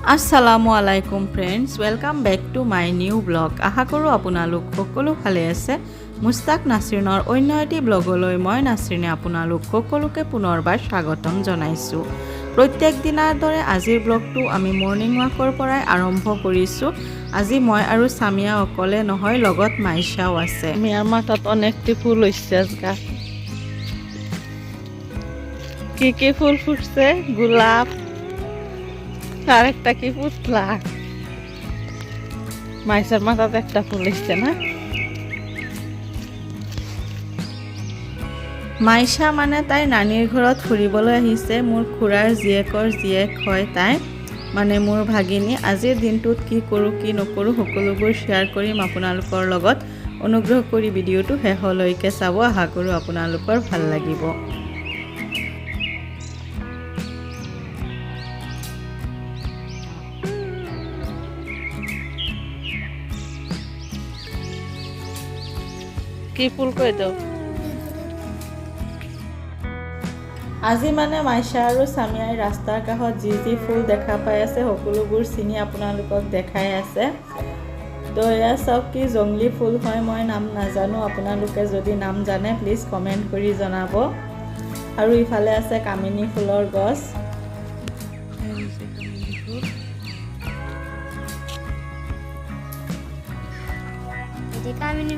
আসসালামু আলাইকুম friends welcome back to my new blog আশা কৰোঁ আপোনালোক সকলো ভালে আছে মুস্তাক নাছৰিনৰ অন্য এটি ব্লগলৈ মই নাছৰিনে আপোনালোক সকলোকে পুনৰবাৰ স্বাগতম জনাইছোঁ প্ৰত্যেক দিনাৰ দৰে আজিৰ ব্লগটো আমি মৰ্নিং ৱাকৰ পৰাই আৰম্ভ কৰিছোঁ আজি মই আৰু সামিয়া অকলে নহয় লগত মাইশাও আছে মিয়াৰ মাথাত অনেকটি ফুল হৈছে আজকা কি ফুল ফুটছে গোলাপ আরেকটা কি পুতলা মাইশার মাথাতে একটা ফুল এসছে না মাইশা মানে তাই নানিৰ ঘৰত ফুৰিবলৈ আহিছে মোৰ খুৰাৰ জীয়েকৰ জীয়েক হয় তাই মানে মোৰ ভাগিনী আজিৰ দিনটোত কি কৰোঁ কি নকৰোঁ সকলোবোৰ শ্বেয়াৰ কৰিম আপোনালোকৰ লগত অনুগ্ৰহ কৰি ভিডিঅ'টো শেষলৈকে চাব আশা কৰোঁ আপোনালোকৰ ভাল লাগিব কি ফুল কৈ দাও আজি মানে মাইশা আৰু সামিয়াই ৰাস্তাৰ কাষত যি ফুল দেখা পাই আছে সকলোবোৰ চিনি আপোনালোকক দেখাই আছে তো এয়া সব কি জংলী ফুল হয় মই নাম নাজানো আপোনালোকে যদি নাম জানে প্লিজ কমেন্ট কৰি জনাব আৰু ইফালে আছে কামিনী ফুলৰ গছ এই কামিনী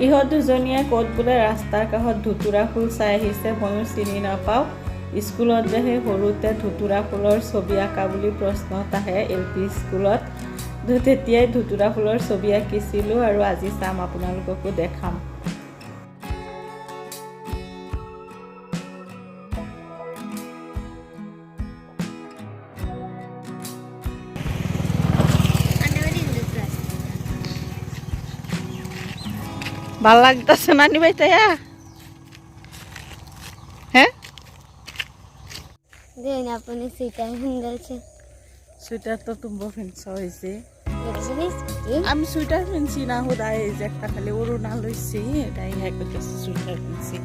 ইহঁত দুজনীয়ে ক'ত বোলে ৰাস্তাৰ কাষত ধুতুৰা ফুল চাই আহিছে ময়ো চিনি নাপাওঁ স্কুলত যে সেই সৰুতে ধুতুৰা ফুলৰ ছবি আঁকা বুলি প্ৰশ্নত আহে LP স্কুলত তেতিয়াই ধুতুৰা ফুলৰ ছবি আঁকিছিলোঁ আৰু আজি চাম আপোনালোককো দেখাম ভাল লাগতেছে না নিবাই তাইয়া হ্যাঁ দেন আপনি সুইটার কিনছে সুইটার তো তুমি ফেন্সা হয়েছে আমি সুইটার ফেন্সি না হুদাই যে একটা খালি ওড়না লইছি এটাই হ্যাঁ করতেছে সুইটার ফেন্সি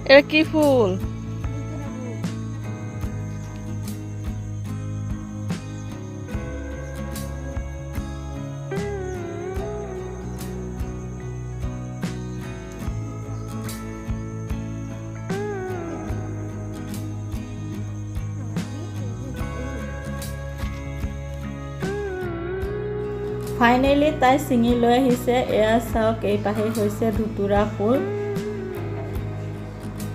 এটা কি ফুল ফাইনেলি তাই চিঙি লৈ আহিছে এয়া চাওক এই পাহে হৈছে ধুতুৰা ফুল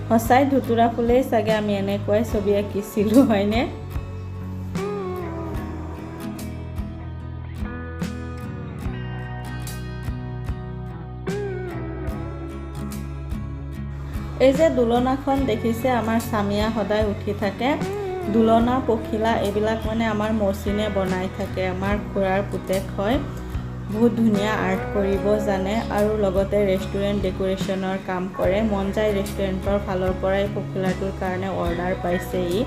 সঁচাই ধুতুৰা ফুলেই চাগে আমি এনেকৈ ছবি আঁকিছিলোঁ হয়নে এই যে দুলনাখন দেখিছে আমাৰ সামিয়া সদায় উঠি থাকে দুলনা পখিলা এইবিলাক মানে আমাৰ মৌচিনে বনাই থাকে আমাৰ খুৰাৰ পুতেক হয় বহুত ধুনীয়া আৰ্ট কৰিব জানে আৰু লগতে ৰেষ্টুৰেণ্ট ডেকোৰেশ্যনৰ কাম কৰে মন যায় ৰেষ্টুৰেণ্টৰ ফালৰ পৰাই পখিলাটোৰ কাৰণে অৰ্ডাৰ পাইছে ই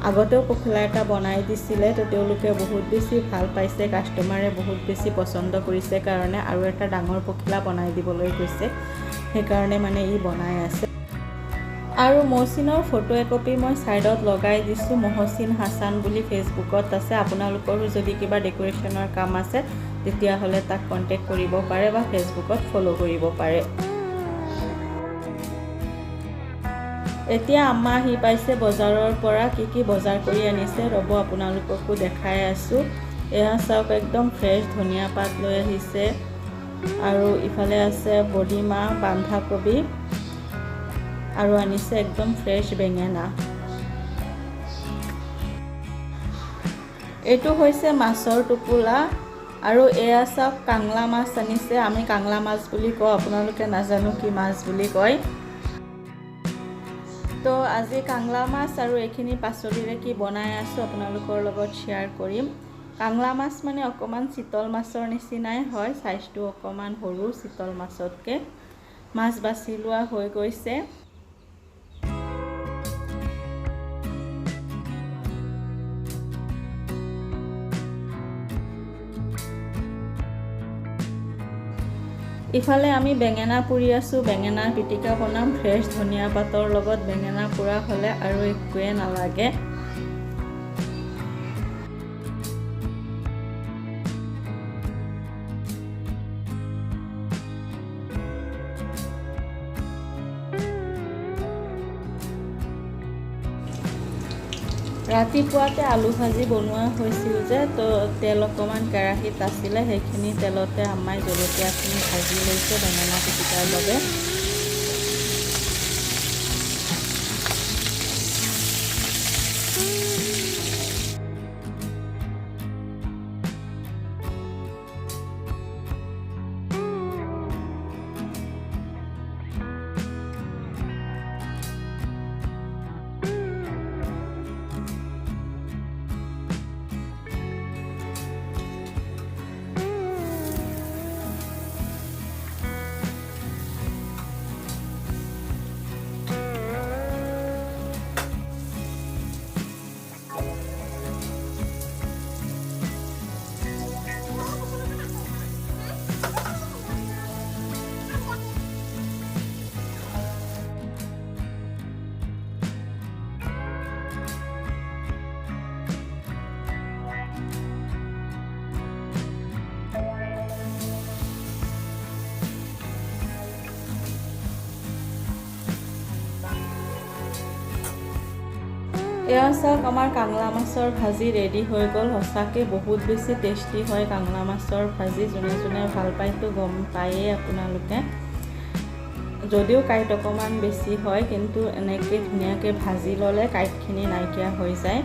আগতেও পখিলা এটা বনাই দিছিলে তো তেওঁলোকে বহুত বেছি ভাল পাইছে কাষ্টমাৰে বহুত বেছি পছন্দ কৰিছে কাৰণে আৰু এটা ডাঙৰ পখিলা বনাই দিবলৈ কৈছে সেইকাৰণে মানে ই বনাই আছে আৰু মহচিনৰ ফটো একপি মই সাইডত লগাই দিছো মহচিন হাসান বুলি ফেসবুকত আছে আপোনালোকৰো যদি কিবা ডেকোৰেশ্যনৰ কাম আছে তেতিয়া হলে তাক কন্টাক্ট কৰিব পাৰে বা ফেসবুকত ফলো কৰিব পাৰে এতিয়া আম্মা আহি পাইছে বজাৰৰ পৰা কি বজাৰ কৰি আনিছে ৰব আপোনালোককো দেখাই আছো এয়া চাওক একদম ফ্ৰেছ ধনিয়া পাত লৈ আহিছে আৰু ইফালে আছে বডিমাহ বান্ধাকবি আৰু আনিছে একদম ফ্ৰেছ বেঙেনা এটো হৈছে মাছৰ টুকুৰা আৰু এয়া চাওক কাংলা মাছ আনিছে আমি কাংলা মাছ বুলি কওঁ আপোনালোকে নাজানো কি মাছ বুলি কয় তো আজি কাংলা মাছ আৰু এইখিনি পাচলিৰে কি বনাই আছোঁ আপোনালোকৰ লগত শ্বেয়াৰ কৰিম। কাংলা মাছ মানে অকণমান চিতল মাছৰ নিচিনাই হয়, সাইজটো অকণমান সৰু চিতল মাছতকৈ। মাছ বাছি লোৱা হৈ গৈছে। ইফালে আমি বেঙেনা পুৰি আছোঁ। বেঙেনাৰ পিটিকা বনাম ফ্ৰেছ ধনিয়া পাতৰ লগত। বেঙেনা পোৰা হ'লে আৰু একোৱে নালাগে। ৰাতিপুৱাতে আলু ভাজি বনোৱা হৈছিল যে, তো তেল অকণমান কেৰাহীত আছিলে, সেইখিনি তেলতে আম্মাই জলকীয়াখিনি ভাজি লৈছে বেঙেনা পিটিকাৰ বাবে। এয়া চাওক, আমাৰ কাংলা মাছৰ ভাজি ৰেডি হৈ গ'ল। সঁচাকৈ বহুত বেছি টেষ্টি হয় কাংলা মাছৰ ভাজি। যোনে যোনে ভাল পায়তো গম পায়েই আপোনালোকে। যদিও কাঁইট অকণমান বেছি হয়, কিন্তু এনেকৈ ধুনীয়াকৈ ভাজি ল'লে কাঁইটখিনি নাইকিয়া হৈ যায়।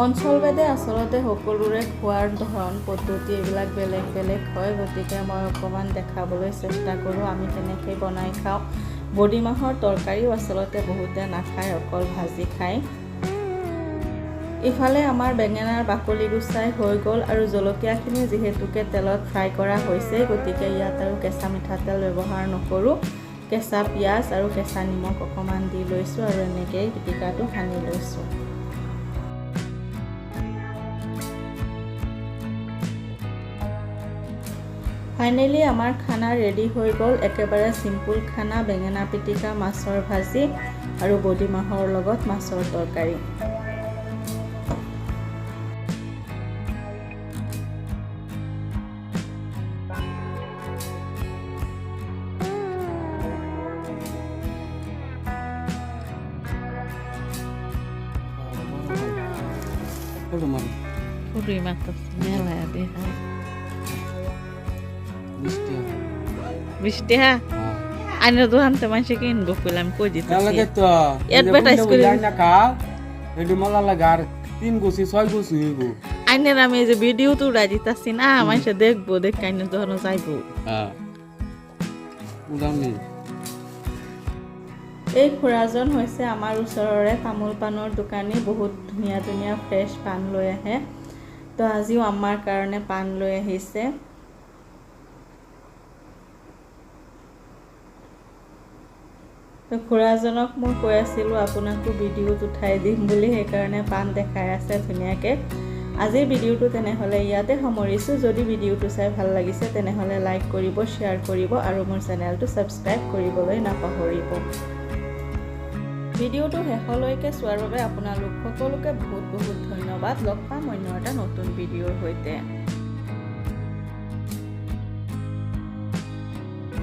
অঞ্চলভেদে আচলতে সকলোৰে খোৱাৰ ধৰণ পদ্ধতি এইবিলাক বেলেগ বেলেগ হয়। গতিকে মই অকণমান দেখাবলৈ চেষ্টা কৰোঁ আমি কেনেকৈ বনাই খাওঁ। বডি মাহৰ তৰকাৰীও আচলতে বহুতে নাখায়, অকল ভাজি খায়। ইফালে আমাৰ বেঙেনাৰ বাকলি গুচাই হৈ গ'ল আৰু জলকীয়াখিনি যিহেতুকে তেলত ফ্ৰাই কৰা হৈছে, গতিকে ইয়াত আৰু কেঁচা মিঠাতেল ব্যৱহাৰ নকৰোঁ। কেঁচা পিঁয়াজ আৰু কেঁচা নিমখ অকণমান দি লৈছোঁ আৰু এনেকৈয়ে পিটিকাটো সানি লৈছোঁ। ফাইনেলি আমাৰ খানা ৰেডি হৈ গ'ল। একেবাৰে চিম্পুল খানা, বেঙেনা পিটিকা, মাছৰ ভাজি আৰু বডি মাহৰ লগত মাছৰ তৰকাৰী। Bistih Ano Tuhan teman sikin bukulam ko dito. Talaga to. Advertise ko lang na ka. Hindi mo lalagar. তিন গুছি ছয় গুছি হইব আইনের আমি এই যে ভিডিওটো রাজিতাছি না মানুষে দেখবো দেখ কাইনে যখন যাইবো হ্যাঁ উদামি এই খুৰাজন হৈছে আমাৰ ওচৰৰে তামোল পাণৰ দোকানী বহুত ধুনীয়া ধুনীয়া ফ্ৰেছ পাণ লৈ আহে তো আজিও আমাৰ কাৰণে পাণ লৈ আহিছে তো খুৰাজনক মই কৈ আছিলোঁ আপোনাকো ভিডিঅ'ত উঠাই দিম বুলি সেইকাৰণে পাণ দেখাই আছে ধুনীয়াকৈ আজিৰ ভিডিঅ'টো তেনেহ'লে ইয়াতে সামৰিছোঁ যদি ভিডিঅ'টো চাই ভাল লাগিছে তেনেহ'লে লাইক কৰিব শ্বেয়াৰ কৰিব আৰু মোৰ চেনেলটো ছাবস্ক্ৰাইব কৰিবলৈ নাপাহৰিব ভিডিঅ'টো শেষলৈকে চোৱাৰ বাবে আপোনালোক সকলোকে বহুত বহুত ধন্যবাদ লগ পাম অন্য এটা নতুন ভিডিঅ'ৰ সৈতে